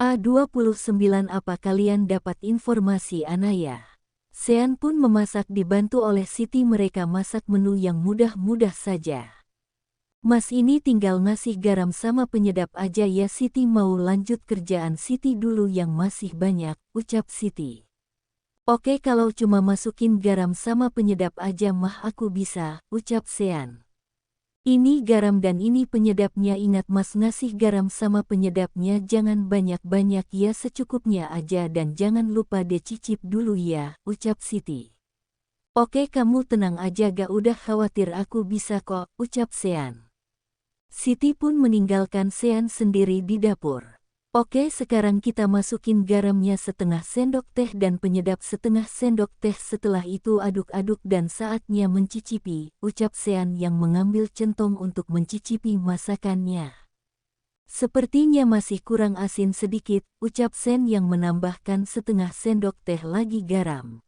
A29. Apa kalian dapat informasi Anaya? Sean pun memasak dibantu oleh Siti. Mereka masak menu yang mudah-mudah saja. Mas ini tinggal ngasih garam sama penyedap aja ya. Siti mau lanjut kerjaan Siti dulu yang masih banyak, ucap Siti. Oke kalau cuma masukin garam sama penyedap aja mah aku bisa, ucap Sean. Ini garam dan ini penyedapnya. Ingat mas ngasih garam sama penyedapnya jangan banyak-banyak ya, secukupnya aja dan jangan lupa dicicip dulu ya, ucap Siti. Oke kamu tenang aja gak udah khawatir aku bisa kok, ucap Sean. Siti pun meninggalkan Sean sendiri di dapur. Oke sekarang kita masukin garamnya setengah sendok teh dan penyedap setengah sendok teh. Setelah itu aduk-aduk dan saatnya mencicipi, ucap Sean yang mengambil centong untuk mencicipi masakannya. Sepertinya masih kurang asin sedikit, ucap Sean yang menambahkan setengah sendok teh lagi garam.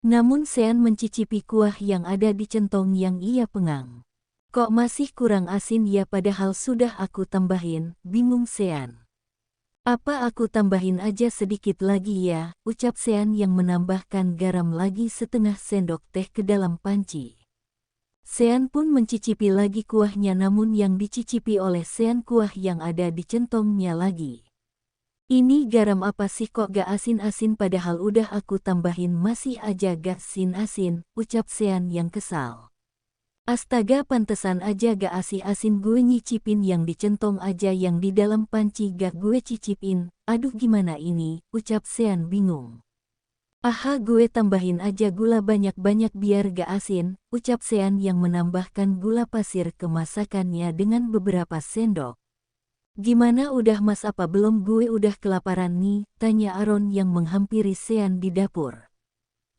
Namun Sean mencicipi kuah yang ada di centong yang ia pengang. Kok masih kurang asin ya padahal sudah aku tambahin, bingung Sean. Apa aku tambahin aja sedikit lagi ya, ucap Sean yang menambahkan garam lagi setengah sendok teh ke dalam panci. Sean pun mencicipi lagi kuahnya namun yang dicicipi oleh Sean kuah yang ada di centongnya lagi. Ini garam apa sih kok gak asin-asin padahal udah aku tambahin masih aja gak asin-asin, ucap Sean yang kesal. Astaga pantesan aja gak asin-asin gue nyicipin yang dicentong aja yang di dalam panci gak gue cicipin, aduh gimana ini, ucap Sean bingung. Aha gue tambahin aja gula banyak-banyak biar gak asin, ucap Sean yang menambahkan gula pasir ke masakannya dengan beberapa sendok. Gimana udah mas apa belum gue udah kelaparan nih, tanya Aaron yang menghampiri Sean di dapur.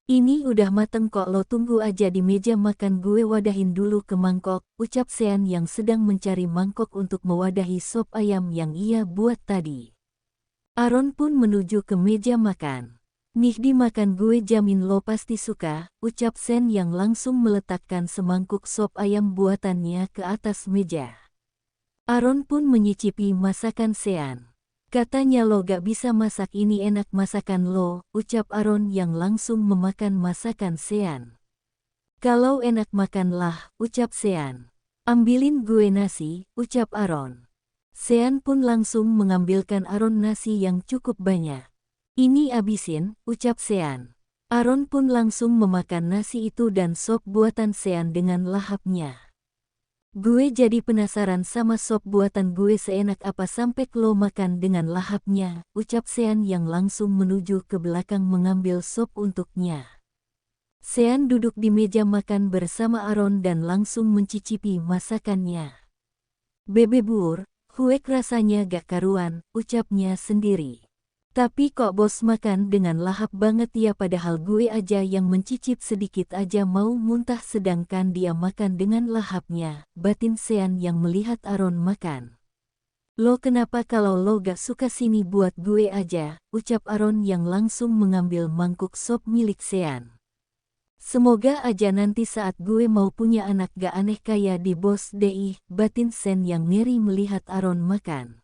Ini udah mateng kok lo tunggu aja di meja makan gue wadahin dulu ke mangkok, ucap Sean yang sedang mencari mangkok untuk mewadahi sop ayam yang ia buat tadi. Aaron pun menuju ke meja makan. Nih dimakan gue jamin lo pasti suka, ucap Sean yang langsung meletakkan semangkuk sop ayam buatannya ke atas meja. Aaron pun menyicipi masakan Sean. Katanya lo gak bisa masak ini enak masakan lo, ucap Aaron yang langsung memakan masakan Sean. Kalau enak makanlah, ucap Sean. Ambilin gue nasi, ucap Aaron. Sean pun langsung mengambilkan Aaron nasi yang cukup banyak. Ini abisin, ucap Sean. Aaron pun langsung memakan nasi itu dan sop buatan Sean dengan lahapnya. Gue jadi penasaran sama sop buatan gue seenak apa sampai lo makan dengan lahapnya, ucap Sean yang langsung menuju ke belakang mengambil sop untuknya. Sean duduk di meja makan bersama Aaron dan langsung mencicipi masakannya. Bebe bur, huek rasanya gak karuan, ucapnya sendiri. Tapi kok bos makan dengan lahap banget ya padahal gue aja yang mencicip sedikit aja mau muntah sedangkan dia makan dengan lahapnya, batin Sean yang melihat Aaron makan. Lo kenapa kalau lo gak suka sini buat gue aja, ucap Aaron yang langsung mengambil mangkuk sop milik Sean. Semoga aja nanti saat gue mau punya anak gak aneh kayak di bos deh, batin Sean yang ngeri melihat Aaron makan.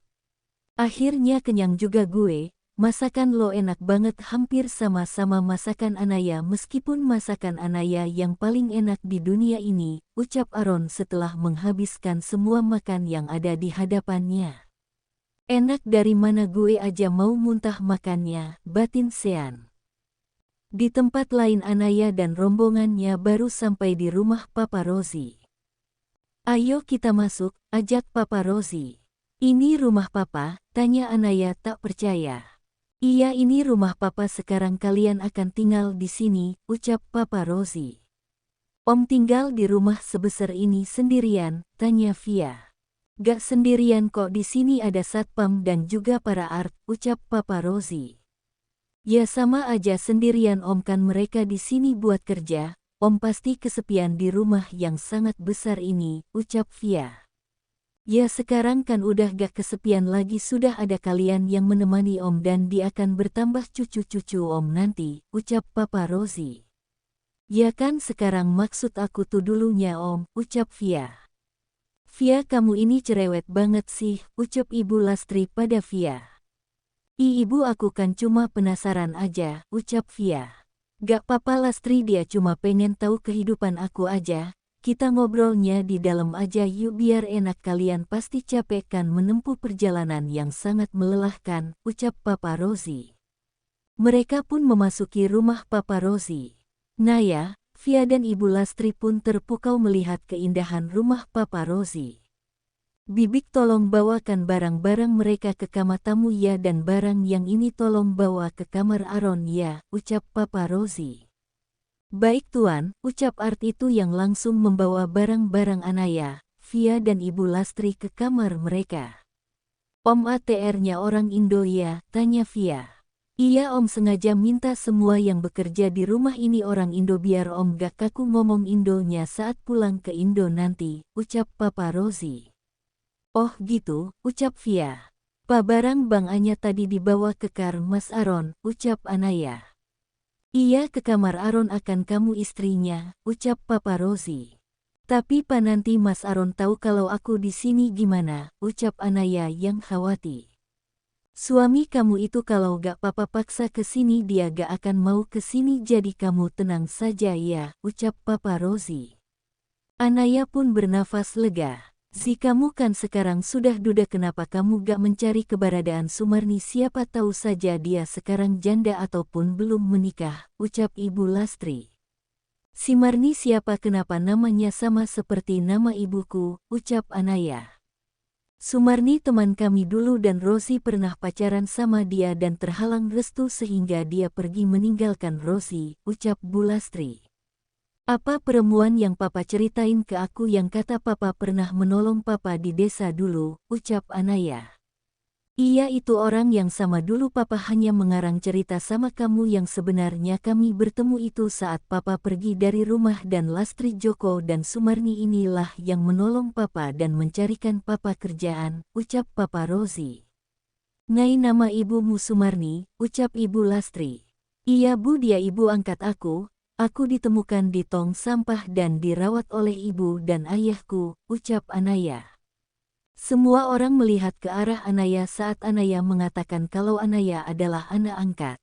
Akhirnya kenyang juga gue. Masakan lo enak banget hampir sama-sama masakan Anaya meskipun masakan Anaya yang paling enak di dunia ini, ucap Aaron setelah menghabiskan semua makan yang ada di hadapannya. Enak dari mana gue aja mau muntah makannya, batin Sean. Di tempat lain Anaya dan rombongannya baru sampai di rumah Papa Rosie. Ayo kita masuk, ajak Papa Rosie. Ini rumah Papa, tanya Anaya tak percaya. Iya ini rumah Papa sekarang kalian akan tinggal di sini, ucap Papa Rosie. Om tinggal di rumah sebesar ini sendirian, tanya Via. Gak sendirian kok di sini ada satpam dan juga para art, ucap Papa Rosie. Ya sama aja sendirian om kan mereka di sini buat kerja, om pasti kesepian di rumah yang sangat besar ini, ucap Via. Ya sekarang kan udah gak kesepian lagi sudah ada kalian yang menemani om dan dia akan bertambah cucu-cucu om nanti, ucap Papa Rosie. Ya kan sekarang maksud aku tuh dulunya om, ucap Via. Via kamu ini cerewet banget sih, ucap Ibu Lastri pada Via. Ibu aku kan cuma penasaran aja, ucap Via. Gak papa Lastri, dia cuma pengen tahu kehidupan aku aja. Kita ngobrolnya di dalam aja yuk biar enak, kalian pasti capek kan menempuh perjalanan yang sangat melelahkan, ucap Papa Rosie. Mereka pun memasuki rumah Papa Rosie. Naya, Via dan Ibu Lastri pun terpukau melihat keindahan rumah Papa Rosie. Bibik, tolong bawakan barang-barang mereka ke kamar tamu ya, dan barang yang ini tolong bawa ke kamar Aaron ya, ucap Papa Rosie. Baik tuan, ucap Art itu yang langsung membawa barang-barang Anaya, Via dan Ibu Lastri ke kamar mereka. Om, ATR-nya orang Indo ya, tanya Via. Iya om, sengaja minta semua yang bekerja di rumah ini orang Indo biar om gak kaku ngomong Indonya saat pulang ke Indo nanti, ucap Papa Rosie. Oh gitu, ucap Via. Barang Bang Anya tadi dibawa ke kamar Mas Aaron, ucap Anaya. Iya, ke kamar Aaron akan kamu istrinya, ucap Papa Rosie. Tapi nanti Mas Aaron tahu kalau aku di sini gimana, ucap Anaya yang khawatir. Suami kamu itu kalau gak papa paksa ke sini dia gak akan mau ke sini, jadi kamu tenang saja ya, ucap Papa Rosie. Anaya pun bernafas lega. Kamu kan sekarang sudah duda, kenapa kamu gak mencari keberadaan Sumarni, siapa tahu saja dia sekarang janda ataupun belum menikah, ucap Ibu Lastri. Si Marni siapa, kenapa namanya sama seperti nama ibuku, ucap Anaya. Sumarni teman kami dulu dan Rosie pernah pacaran sama dia dan terhalang restu sehingga dia pergi meninggalkan Rosie, ucap Bu Lastri. Apa perempuan yang papa ceritain ke aku yang kata papa pernah menolong papa di desa dulu, ucap Anaya. Iya, itu orang yang sama dulu papa hanya mengarang cerita sama kamu, yang sebenarnya kami bertemu itu saat papa pergi dari rumah, dan Lastri, Joko dan Sumarni inilah yang menolong papa dan mencarikan papa kerjaan, ucap Papa Rosie. Ngai, nama ibumu Sumarni, ucap Ibu Lastri. Iya Bu, dia ibu angkat aku. Aku ditemukan di tong sampah dan dirawat oleh ibu dan ayahku, ucap Anaya. Semua orang melihat ke arah Anaya saat Anaya mengatakan kalau Anaya adalah anak angkat.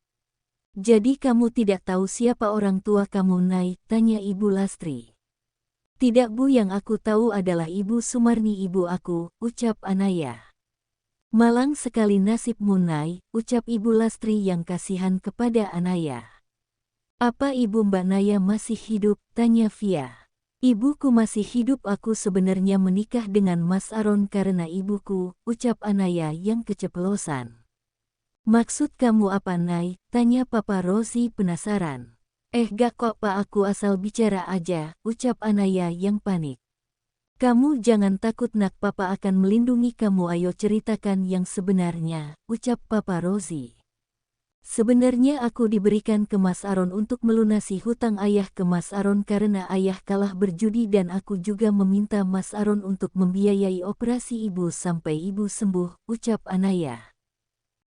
Jadi kamu tidak tahu siapa orang tua kamu, Nai, tanya Ibu Lastri. Tidak Bu, yang aku tahu adalah Ibu Sumarni ibu aku, ucap Anaya. Malang sekali nasibmu, Nai, ucap Ibu Lastri yang kasihan kepada Anaya. Apa ibu Mbak Naya masih hidup, tanya Via. Ibuku masih hidup, aku sebenarnya menikah dengan Mas Aaron karena ibuku, ucap Anaya yang keceplosan. Maksud kamu apa, Nai, tanya Papa Rosie penasaran. Gak kok Pak, aku asal bicara aja, ucap Anaya yang panik. Kamu jangan takut nak, Papa akan melindungi kamu, ayo ceritakan yang sebenarnya, ucap Papa Rosie. Sebenarnya aku diberikan ke Mas Aaron untuk melunasi hutang ayah ke Mas Aaron karena ayah kalah berjudi, dan aku juga meminta Mas Aaron untuk membiayai operasi ibu sampai ibu sembuh, ucap Anaya.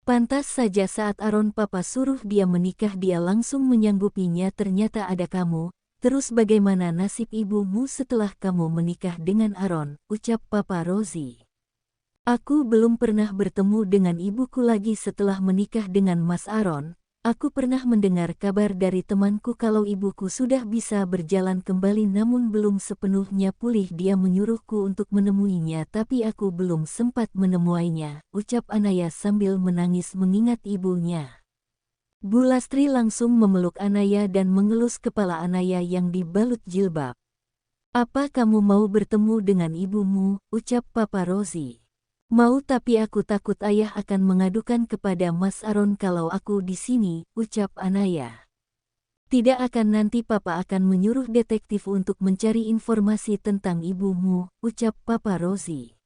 Pantas saja saat Aaron papa suruh dia menikah dia langsung menyanggupinya, ternyata ada kamu. Terus bagaimana nasib ibumu setelah kamu menikah dengan Aaron, ucap Papa Rosie. Aku belum pernah bertemu dengan ibuku lagi setelah menikah dengan Mas Aaron. Aku pernah mendengar kabar dari temanku kalau ibuku sudah bisa berjalan kembali namun belum sepenuhnya pulih. Dia menyuruhku untuk menemuinya tapi aku belum sempat menemuinya, ucap Anaya sambil menangis mengingat ibunya. Bu Lastri langsung memeluk Anaya dan mengelus kepala Anaya yang dibalut jilbab. Apa kamu mau bertemu dengan ibumu, ucap Papa Rosie. Mau, tapi aku takut ayah akan mengadukan kepada Mas Aaron kalau aku di sini, ucap Anaya. Tidak akan, nanti papa akan menyuruh detektif untuk mencari informasi tentang ibumu, ucap Papa Rosie.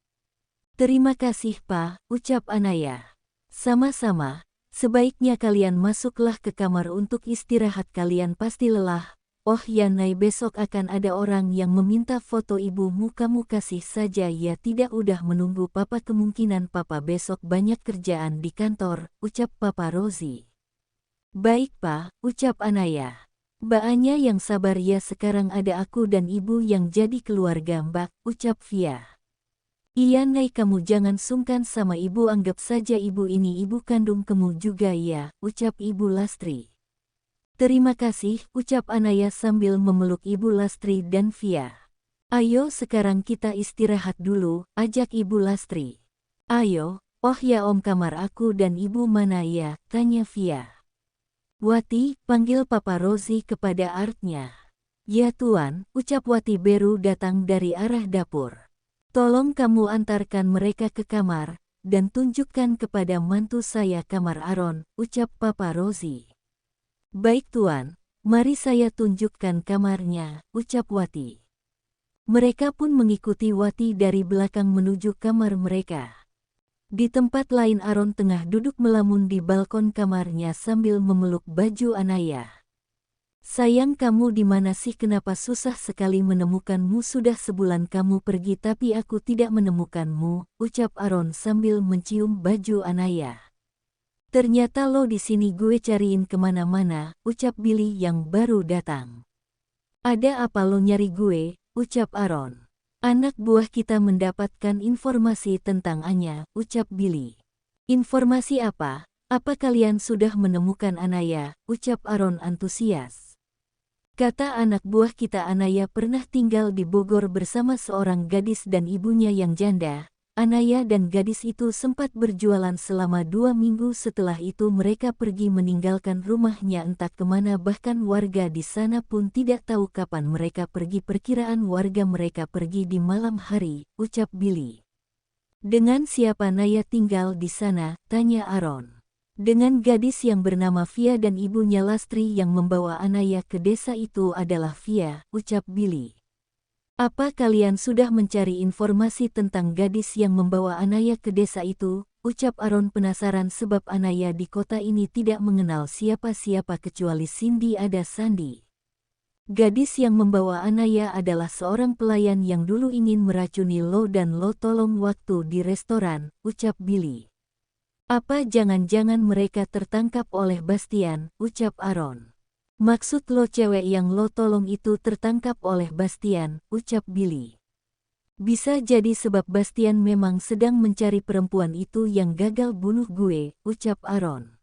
Terima kasih Pak, ucap Anaya. Sama-sama, sebaiknya kalian masuklah ke kamar untuk istirahat, kalian pasti lelah. Oh ya Nai, besok akan ada orang yang meminta foto ibumu, kamu kasih saja ya. Tidak, udah menunggu papa, kemungkinan papa besok banyak kerjaan di kantor, ucap Papa Rosie. Baik Pak, ucap Anaya. Mbak Anya yang sabar ya, sekarang ada aku dan ibu yang jadi keluarga Mbak, ucap Via. Iya Nay, kamu jangan sungkan sama ibu, anggap saja ibu ini ibu kandung kamu juga ya, ucap Ibu Lastri. Terima kasih, ucap Anaya sambil memeluk Ibu Lastri dan Via. Ayo sekarang kita istirahat dulu, ajak Ibu Lastri. Ayo, oh ya Om, kamar aku dan ibu mana ya, tanya Via. Wati, panggil Papa Rozi kepada Artnya. Ya Tuan, ucap Wati baru datang dari arah dapur. Tolong kamu antarkan mereka ke kamar, dan tunjukkan kepada mantu saya kamar Aron, ucap Papa Rozi. Baik Tuan, mari saya tunjukkan kamarnya, ucap Wati. Mereka pun mengikuti Wati dari belakang menuju kamar mereka. Di tempat lain Aron tengah duduk melamun di balkon kamarnya sambil memeluk baju Anaya. Sayang, kamu di mana sih? Kenapa susah sekali menemukanmu? Sudah sebulan kamu pergi tapi aku tidak menemukanmu, ucap Aron sambil mencium baju Anaya. Ternyata lo di sini, gue cariin kemana-mana, ucap Billy yang baru datang. Ada apa lo nyari gue, ucap Aron. Anak buah kita mendapatkan informasi tentang Anya, ucap Billy. Informasi apa? Apa kalian sudah menemukan Anaya, ucap Aron antusias. Kata anak buah kita Anaya pernah tinggal di Bogor bersama seorang gadis dan ibunya yang janda. Anaya dan gadis itu sempat berjualan selama 2 minggu, setelah itu mereka pergi meninggalkan rumahnya entah kemana, bahkan warga di sana pun tidak tahu kapan mereka pergi. Perkiraan warga mereka pergi di malam hari, ucap Billy. Dengan siapa Naya tinggal di sana, tanya Aron. Dengan gadis yang bernama Via dan ibunya Lastri. Yang membawa Anaya ke desa itu adalah Via, ucap Billy. Apa kalian sudah mencari informasi tentang gadis yang membawa Anaya ke desa itu? Ucap Aron penasaran sebab Anaya di kota ini tidak mengenal siapa-siapa kecuali Cindy ada Sandi. Gadis yang membawa Anaya adalah seorang pelayan yang dulu ingin meracuni lo dan lo tolong waktu di restoran, ucap Billy. Apa jangan-jangan mereka tertangkap oleh Bastian, ucap Aron. Maksud lo cewek yang lo tolong itu tertangkap oleh Bastian, ucap Billy. Bisa jadi sebab Bastian memang sedang mencari perempuan itu yang gagal bunuh gue, ucap Aron.